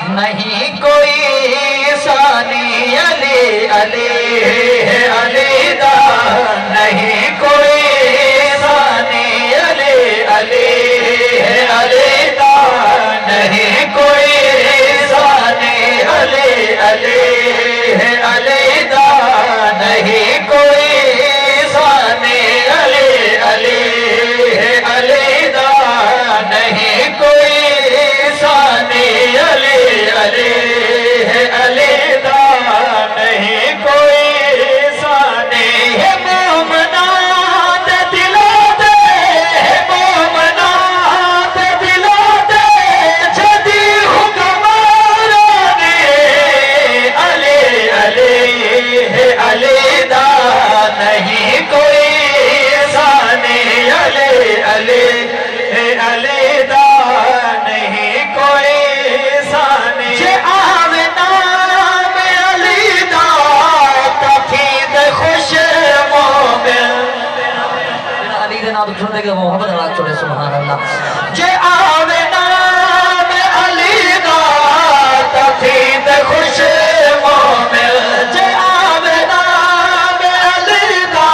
نہیں کوئی ثانی علی علی علی دا نہیں کوئی ثانی علی علی علی دا نہیں کوئی ثانی علی علی علی دا نہیں کوئی ثانی علی علی علی دا نہیں کوئی ثانی علی علی علی دا نہیں کوئی ثانی ہے مومنات دلوں دے مومنات دلوں دے جدی حکمرانی علی علی علی دا نہیں کوئی ثانی علی علی علی دا نہیں کوئی ثانی جے آوے نام علی دا تفید خوش مومن علی دے نام سننے کے محمد اللہ چلے سبحان اللہ جے آوے نام علی دا تفید خوش مومن جے آوے نام علی دا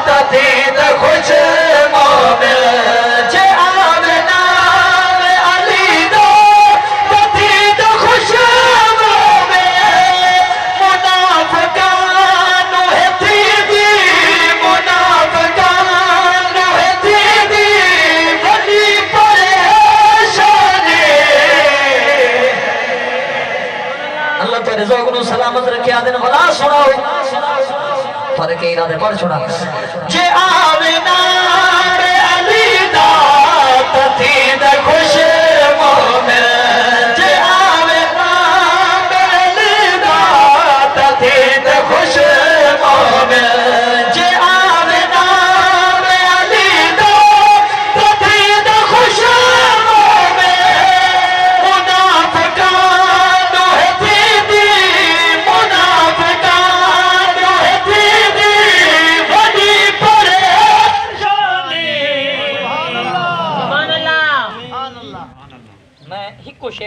تفید خوش مومن جے آوے نام علی دا تفید خوش مومن منافقانو ہے تیدی منافقانو ہے تیدی بڑی پریشانی اللہ تو رضا کو سلامت رکھے آدھن بلا سناؤ فرق ارادے پڑھ چھوڑا جے آوے نام علی دا تفید خوش